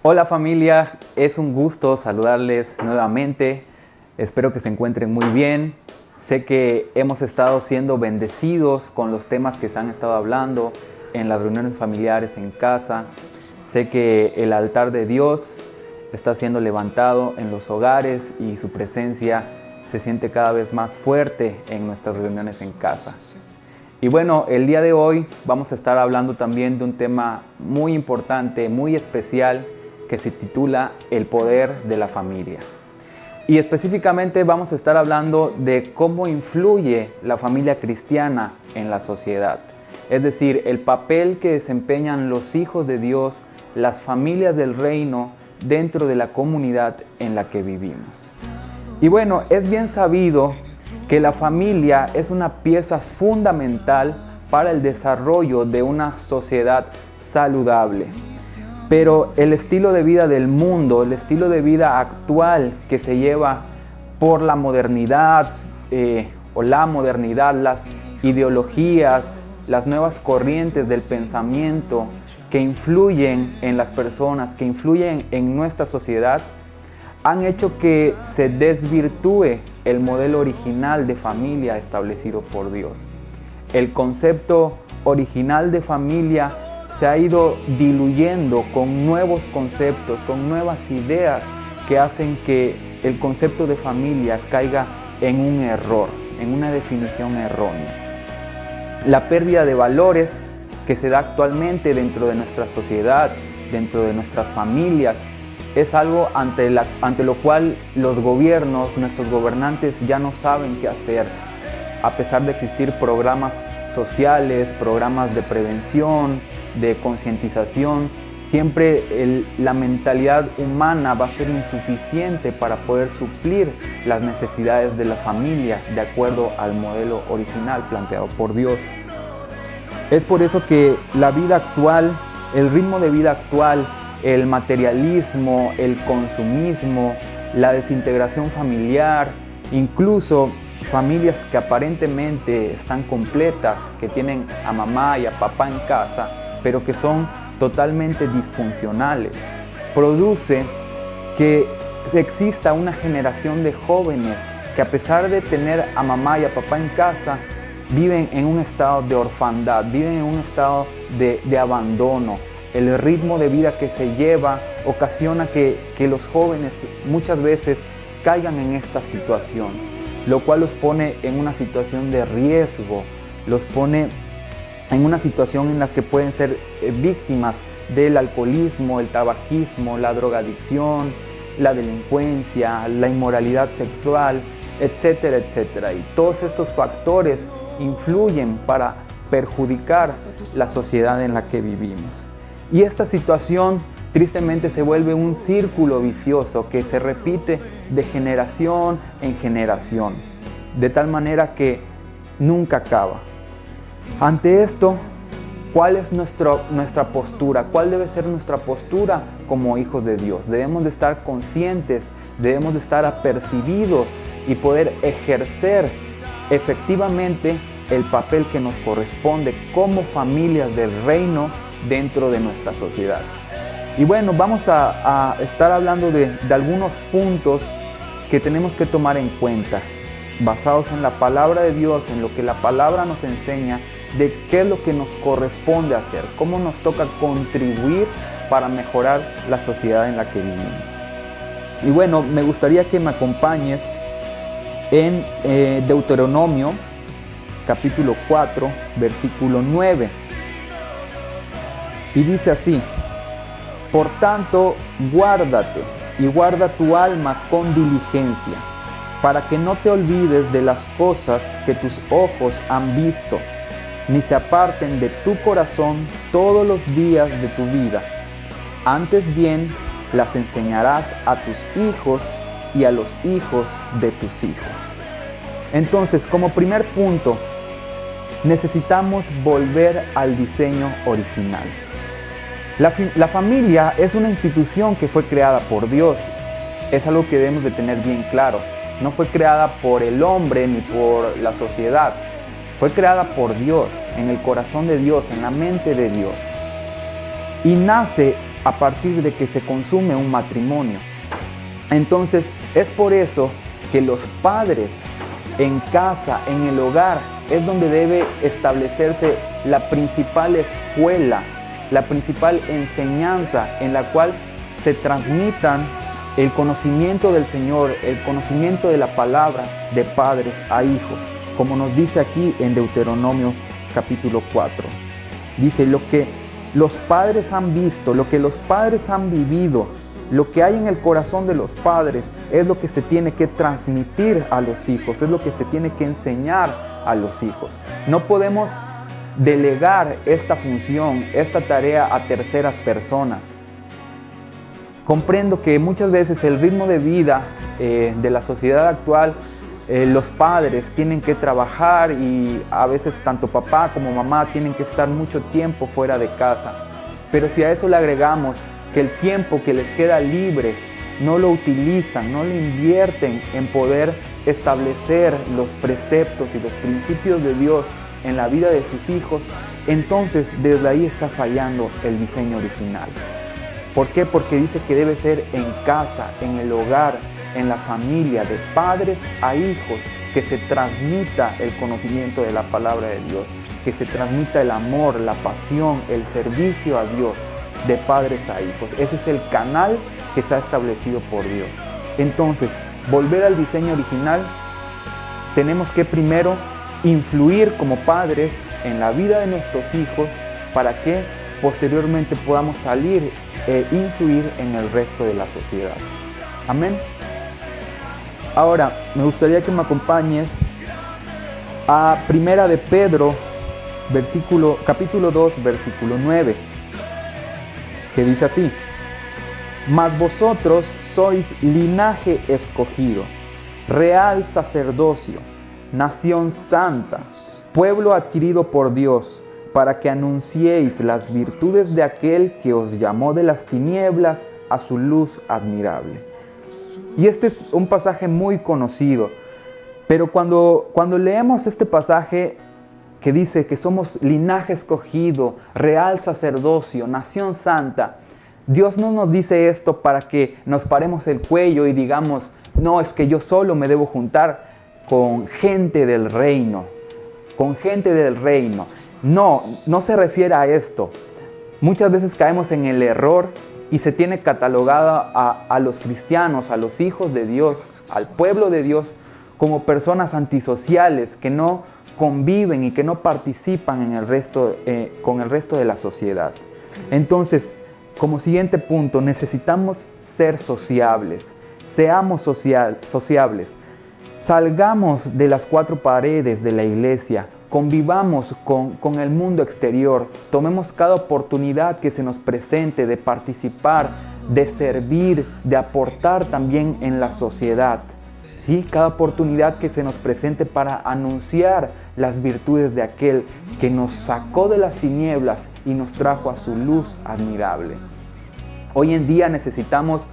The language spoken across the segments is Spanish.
Hola familia, es un gusto saludarles nuevamente. Espero que se encuentren muy bien. Sé que hemos estado siendo bendecidos con los temas que se han estado hablando en las reuniones familiares en casa. Sé que el altar de Dios está siendo levantado en los hogares y su presencia se siente cada vez más fuerte en nuestras reuniones en casa. Y bueno, el día de hoy vamos a estar hablando también de un tema muy importante, muy especial, que se titula El poder de la familia. Y específicamente vamos a estar hablando de cómo influye la familia cristiana en la sociedad. Es decir, el papel que desempeñan los hijos de Dios, las familias del reino, dentro de la comunidad en la que vivimos. Y bueno, es bien sabido que la familia es una pieza fundamental para el desarrollo de una sociedad saludable. Pero el estilo de vida del mundo, el estilo de vida actual que se lleva por la modernidad, las ideologías, las nuevas corrientes del pensamiento que influyen en las personas, que influyen en nuestra sociedad, han hecho que se desvirtúe el modelo original de familia establecido por Dios. El concepto original de familia se ha ido diluyendo con nuevos conceptos, con nuevas ideas que hacen que el concepto de familia caiga en un error, en una definición errónea. La pérdida de valores que se da actualmente dentro de nuestra sociedad, dentro de nuestras familias, es algo ante lo cual los gobiernos, nuestros gobernantes ya no saben qué hacer. A pesar de existir programas sociales, programas de prevención, de concientización, siempre la mentalidad humana va a ser insuficiente para poder suplir las necesidades de la familia de acuerdo al modelo original planteado por Dios. Es por eso que la vida actual, el ritmo de vida actual, el materialismo, el consumismo, la desintegración familiar, incluso familias que aparentemente están completas, que tienen a mamá y a papá en casa, pero que son totalmente disfuncionales, produce que exista una generación de jóvenes que, a pesar de tener a mamá y a papá en casa, viven en un estado de orfandad, viven en un estado de abandono. El ritmo de vida que se lleva ocasiona que los jóvenes muchas veces caigan en esta situación, lo cual los pone en una situación de riesgo, los pone en una situación en la que pueden ser víctimas del alcoholismo, el tabaquismo, la drogadicción, la delincuencia, la inmoralidad sexual, etcétera, etcétera. Y todos estos factores influyen para perjudicar la sociedad en la que vivimos. Y esta situación tristemente se vuelve un círculo vicioso que se repite de generación en generación, de tal manera que nunca acaba. Ante esto, ¿cuál es nuestra postura? ¿Cuál debe ser nuestra postura como hijos de Dios? Debemos de estar conscientes, debemos de estar apercibidos y poder ejercer efectivamente el papel que nos corresponde como familias del reino dentro de nuestra sociedad. Y bueno, vamos a estar hablando de algunos puntos que tenemos que tomar en cuenta, basados en la palabra de Dios, en lo que la palabra nos enseña, de qué es lo que nos corresponde hacer, cómo nos toca contribuir para mejorar la sociedad en la que vivimos. Y bueno, me gustaría que me acompañes en Deuteronomio, capítulo 4, versículo 9. Y dice así: por tanto, guárdate y guarda tu alma con diligencia, para que no te olvides de las cosas que tus ojos han visto, ni se aparten de tu corazón todos los días de tu vida. Antes bien, las enseñarás a tus hijos y a los hijos de tus hijos. Entonces, como primer punto, necesitamos volver al diseño original. La familia es una institución que fue creada por Dios. Es algo que debemos de tener bien claro. No fue creada por el hombre ni por la sociedad. Fue creada por Dios, en el corazón de Dios, en la mente de Dios. Y nace a partir de que se consume un matrimonio. Entonces, es por eso que los padres en casa, en el hogar, es donde debe establecerse la principal escuela, la principal enseñanza en la cual se transmitan el conocimiento del Señor, el conocimiento de la palabra de padres a hijos, como nos dice aquí en Deuteronomio capítulo 4. Dice, lo que los padres han visto, lo que los padres han vivido, lo que hay en el corazón de los padres es lo que se tiene que transmitir a los hijos, es lo que se tiene que enseñar a los hijos. No podemos delegar esta función, esta tarea a terceras personas. Comprendo que muchas veces el ritmo de vida de la sociedad actual, los padres tienen que trabajar y a veces tanto papá como mamá tienen que estar mucho tiempo fuera de casa. Pero si a eso le agregamos que el tiempo que les queda libre no lo utilizan, no lo invierten en poder establecer los preceptos y los principios de Dios en la vida de sus hijos, entonces desde ahí está fallando el diseño original. ¿Por qué? Porque dice que debe ser en casa, en el hogar, en la familia, de padres a hijos, que se transmita el conocimiento de la palabra de Dios, que se transmita el amor, la pasión, el servicio a Dios, de padres a hijos. Ese es el canal que se ha establecido por Dios. Entonces, volver al diseño original, tenemos que primero influir como padres en la vida de nuestros hijos para que posteriormente podamos salir e influir en el resto de la sociedad. Amén. Ahora, me gustaría que me acompañes a Primera de Pedro, capítulo 2, versículo 9, que dice así: mas vosotros sois linaje escogido, real sacerdocio, nación santa, pueblo adquirido por Dios, para que anunciéis las virtudes de aquel que os llamó de las tinieblas a su luz admirable. Y este es un pasaje muy conocido, pero cuando leemos este pasaje que dice que somos linaje escogido, real sacerdocio, nación santa, Dios no nos dice esto para que nos paremos el cuello y digamos, no, es que yo solo me debo juntar con gente del reino, con gente del reino. No, no se refiere a esto. Muchas veces caemos en el error y se tiene catalogado a los cristianos, a los hijos de Dios, al pueblo de Dios, como personas antisociales que no conviven y que no participan con el resto de la sociedad. Entonces, como siguiente punto, necesitamos ser sociables. Seamos sociables. Salgamos de las cuatro paredes de la iglesia. Convivamos con el mundo exterior, tomemos cada oportunidad que se nos presente de participar, de servir, de aportar también en la sociedad. ¿Sí? Cada oportunidad que se nos presente para anunciar las virtudes de aquel que nos sacó de las tinieblas y nos trajo a su luz admirable. Hoy en día necesitamos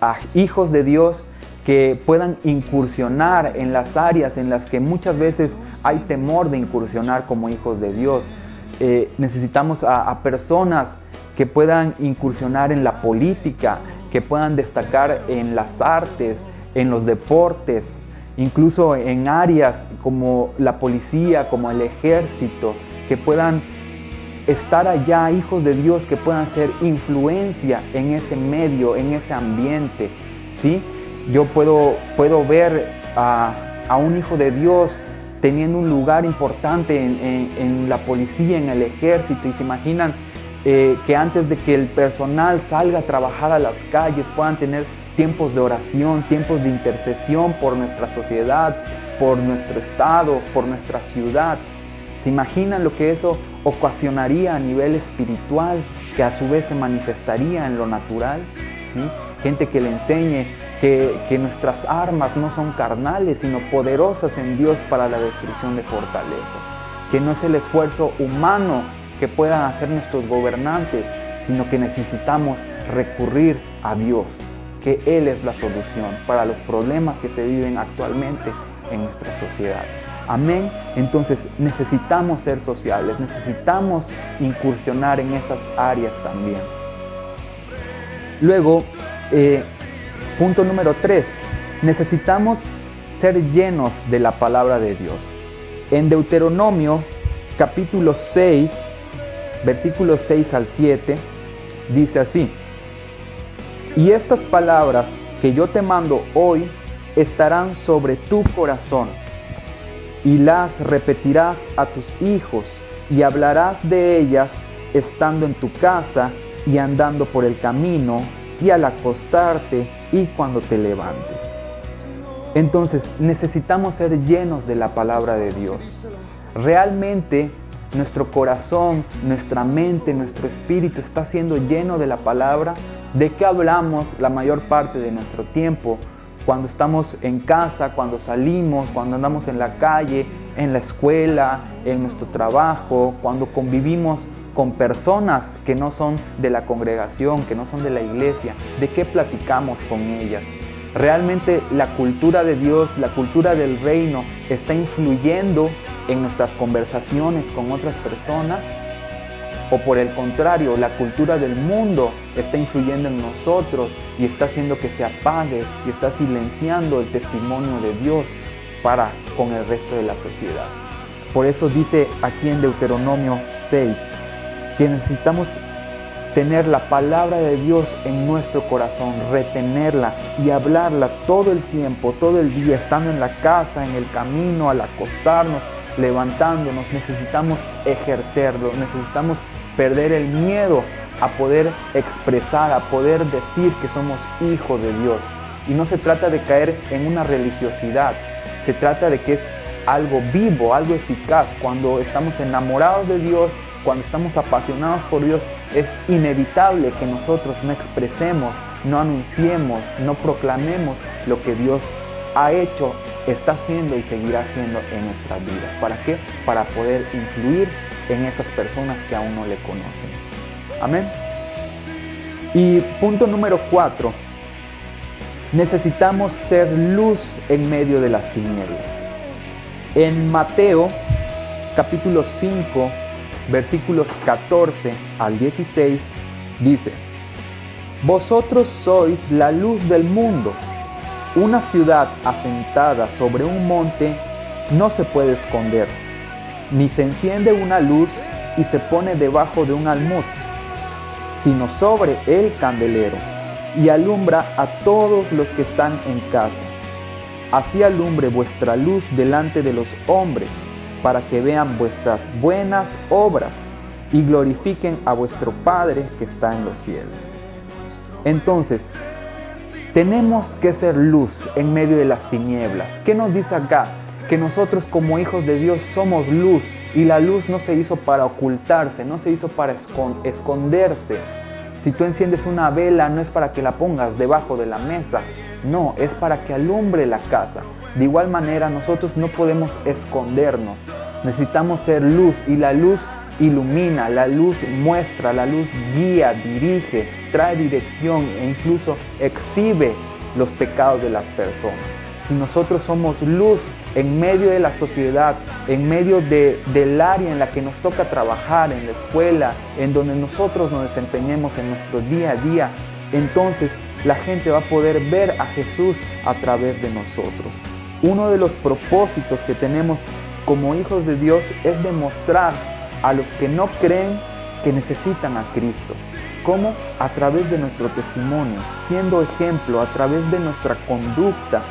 a hijos de Dios que puedan incursionar en las áreas en las que muchas veces hay temor de incursionar como hijos de Dios. Necesitamos a personas que puedan incursionar en la política, que puedan destacar en las artes, en los deportes, incluso en áreas como la policía, como el ejército, que puedan estar allá, hijos de Dios, que puedan ser influencia en ese medio, en ese ambiente, ¿sí? Yo puedo ver a un hijo de Dios teniendo un lugar importante en la policía, en el ejército, y se imaginan que antes de que el personal salga a trabajar a las calles puedan tener tiempos de oración, tiempos de intercesión por nuestra sociedad, por nuestro estado, por nuestra ciudad. ¿Se imaginan lo que eso ocasionaría a nivel espiritual, que a su vez se manifestaría en lo natural? ¿Sí? Gente que le enseñe que nuestras armas no son carnales, sino poderosas en Dios para la destrucción de fortalezas. Que no es el esfuerzo humano que puedan hacer nuestros gobernantes, sino que necesitamos recurrir a Dios, que Él es la solución para los problemas que se viven actualmente en nuestra sociedad. Amén. Entonces necesitamos ser sociales, necesitamos incursionar en esas áreas también. Luego, punto número 3, necesitamos ser llenos de la palabra de Dios. En Deuteronomio capítulo 6, versículos 6 al 7, dice así: y estas palabras que yo te mando hoy estarán sobre tu corazón, y las repetirás a tus hijos, y hablarás de ellas estando en tu casa, y andando por el camino, y al acostarte, y cuando te levantes. Entonces, necesitamos ser llenos de la palabra de Dios. Realmente, nuestro corazón, nuestra mente, nuestro espíritu está siendo lleno de la palabra. ¿De qué hablamos la mayor parte de nuestro tiempo? Cuando estamos en casa, cuando salimos, cuando andamos en la calle, en la escuela, en nuestro trabajo, cuando convivimos con personas que no son de la congregación, que no son de la iglesia. ¿De qué platicamos con ellas? ¿Realmente la cultura de Dios, la cultura del reino está influyendo en nuestras conversaciones con otras personas? ¿O por el contrario, la cultura del mundo está influyendo en nosotros y está haciendo que se apague y está silenciando el testimonio de Dios para con el resto de la sociedad? Por eso dice aquí en Deuteronomio 6 que necesitamos tener la palabra de Dios en nuestro corazón, retenerla y hablarla todo el tiempo, todo el día, estando en la casa, en el camino, al acostarnos, levantándonos. Necesitamos ejercerlo, necesitamos perder el miedo a poder expresar, a poder decir que somos hijos de Dios. Y no se trata de caer en una religiosidad, se trata de que es algo vivo, algo eficaz. Cuando estamos enamorados de Dios, cuando estamos apasionados por Dios, es inevitable que nosotros no expresemos, no anunciemos, no proclamemos lo que Dios ha hecho, está haciendo y seguirá haciendo en nuestras vidas. ¿Para qué? Para poder influir en esas personas que aún no le conocen. Amén. Y punto número 4. Necesitamos ser luz en medio de las tinieblas. En Mateo capítulo 5, versículos 14 al 16, dice: vosotros sois la luz del mundo. Una ciudad asentada sobre un monte no se puede esconder, ni se enciende una luz y se pone debajo de un almud, sino sobre el candelero, y alumbra a todos los que están en casa. Así alumbre vuestra luz delante de los hombres, para que vean vuestras buenas obras y glorifiquen a vuestro Padre que está en los cielos. Entonces, tenemos que ser luz en medio de las tinieblas. ¿Qué nos dice acá? Que nosotros como hijos de Dios somos luz, y la luz no se hizo para ocultarse, no se hizo para esconderse. Si tú enciendes una vela, no es para que la pongas debajo de la mesa, no, es para que alumbre la casa. De igual manera, nosotros no podemos escondernos, necesitamos ser luz, y la luz ilumina, la luz muestra, la luz guía, dirige, trae dirección e incluso exhibe los pecados de las personas. Si nosotros somos luz en medio de la sociedad, en medio del área en la que nos toca trabajar, en la escuela, en donde nosotros nos desempeñemos en nuestro día a día, entonces la gente va a poder ver a Jesús a través de nosotros. Uno de los propósitos que tenemos como hijos de Dios es demostrar a los que no creen que necesitan a Cristo. ¿Cómo? A través de nuestro testimonio, siendo ejemplo, a través de nuestra conducta.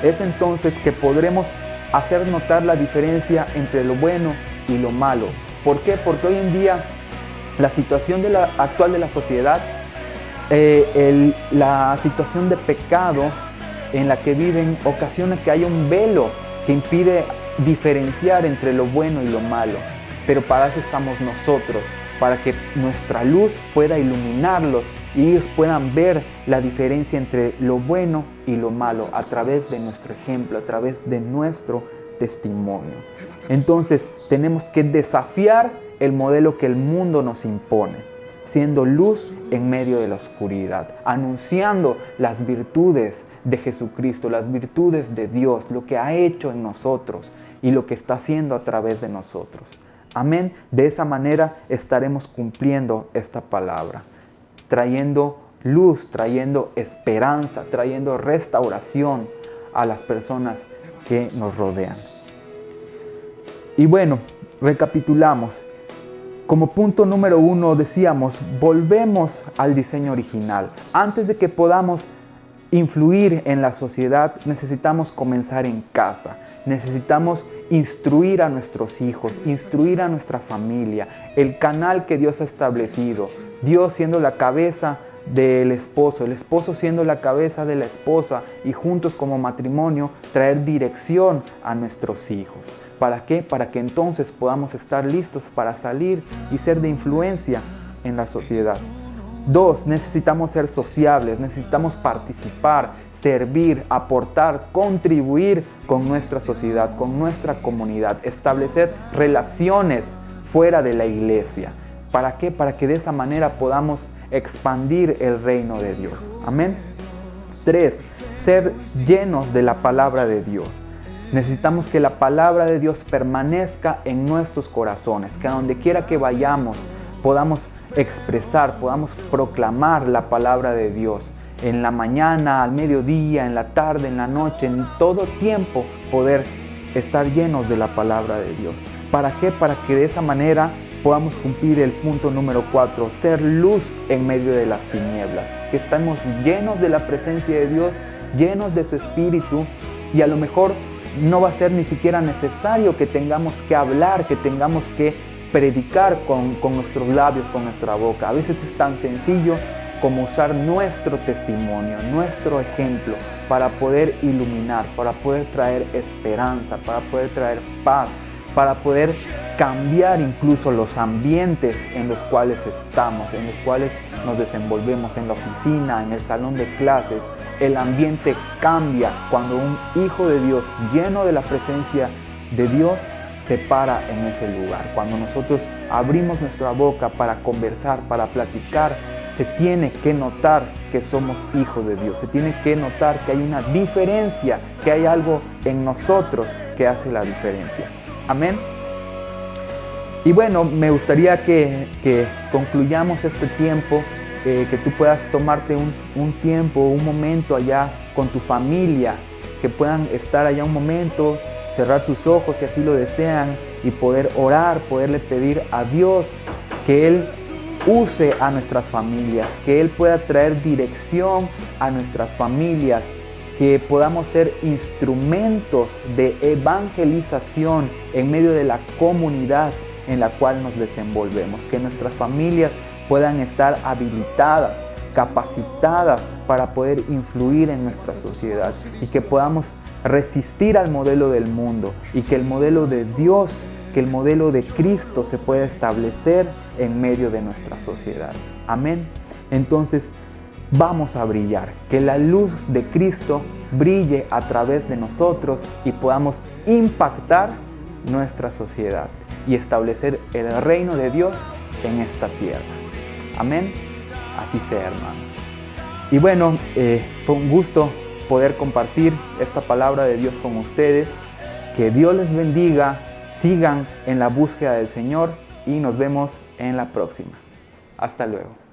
Es entonces que podremos hacer notar la diferencia entre lo bueno y lo malo. ¿Por qué? Porque hoy en día la situación actual de la sociedad, la situación de pecado en la que viven, ocasiona que haya un velo que impide diferenciar entre lo bueno y lo malo. Pero para eso estamos nosotros, para que nuestra luz pueda iluminarlos y ellos puedan ver la diferencia entre lo bueno y lo malo a través de nuestro ejemplo, a través de nuestro testimonio. Entonces tenemos que desafiar el modelo que el mundo nos impone, siendo luz en medio de la oscuridad, anunciando las virtudes de Jesucristo, las virtudes de Dios, lo que ha hecho en nosotros y lo que está haciendo a través de nosotros. Amén. De esa manera estaremos cumpliendo esta palabra, trayendo luz, trayendo esperanza, trayendo restauración a las personas que nos rodean. Y bueno, recapitulamos. Como punto número 1 decíamos, volvemos al diseño original. Antes de que podamos influir en la sociedad, necesitamos comenzar en casa. Necesitamos instruir a nuestros hijos, instruir a nuestra familia, el canal que Dios ha establecido. Dios siendo la cabeza del esposo, el esposo siendo la cabeza de la esposa, y juntos como matrimonio traer dirección a nuestros hijos. ¿Para qué? Para que entonces podamos estar listos para salir y ser de influencia en la sociedad. 2, necesitamos ser sociables, necesitamos participar, servir, aportar, contribuir con nuestra sociedad, con nuestra comunidad, establecer relaciones fuera de la iglesia. ¿Para qué? Para que de esa manera podamos expandir el reino de Dios. Amén. 3, ser llenos de la palabra de Dios. Necesitamos que la palabra de Dios permanezca en nuestros corazones, que a donde quiera que vayamos podamos expresar, podamos proclamar la palabra de Dios. En la mañana, al mediodía, en la tarde, en la noche, en todo tiempo poder estar llenos de la palabra de Dios. ¿Para qué? Para que de esa manera podamos cumplir el punto número 4, ser luz en medio de las tinieblas. Que estamos llenos de la presencia de Dios, llenos de su Espíritu, y a lo mejor no va a ser ni siquiera necesario que tengamos que hablar, que tengamos que predicar con nuestros labios, con nuestra boca. A veces es tan sencillo como usar nuestro testimonio, nuestro ejemplo, para poder iluminar, para poder traer esperanza, para poder traer paz, para poder cambiar incluso los ambientes en los cuales estamos, en los cuales nos desenvolvemos, en la oficina, en el salón de clases. El ambiente cambia cuando un hijo de Dios, lleno de la presencia de Dios, se para en ese lugar. Cuando nosotros abrimos nuestra boca para conversar, para platicar, se tiene que notar que somos hijos de Dios. Se tiene que notar que hay una diferencia, que hay algo en nosotros que hace la diferencia. Amén. Y bueno, me gustaría que concluyamos este tiempo, que tú puedas tomarte un tiempo, un momento allá con tu familia, que puedan estar allá un momento, cerrar sus ojos si así lo desean, y poder orar, poderle pedir a Dios que Él use a nuestras familias, que Él pueda traer dirección a nuestras familias, que podamos ser instrumentos de evangelización en medio de la comunidad en la cual nos desenvolvemos, que nuestras familias puedan estar habilitadas, capacitadas para poder influir en nuestra sociedad, y que podamos resistir al modelo del mundo, y que el modelo de Dios, que el modelo de Cristo se pueda establecer en medio de nuestra sociedad. Amén. Entonces, vamos a brillar, que la luz de Cristo brille a través de nosotros y podamos impactar nuestra sociedad y establecer el reino de Dios en esta tierra. Amén. Así sea, hermanos. Y bueno, fue un gusto poder compartir esta palabra de Dios con ustedes. Que Dios les bendiga, sigan en la búsqueda del Señor y nos vemos en la próxima. Hasta luego.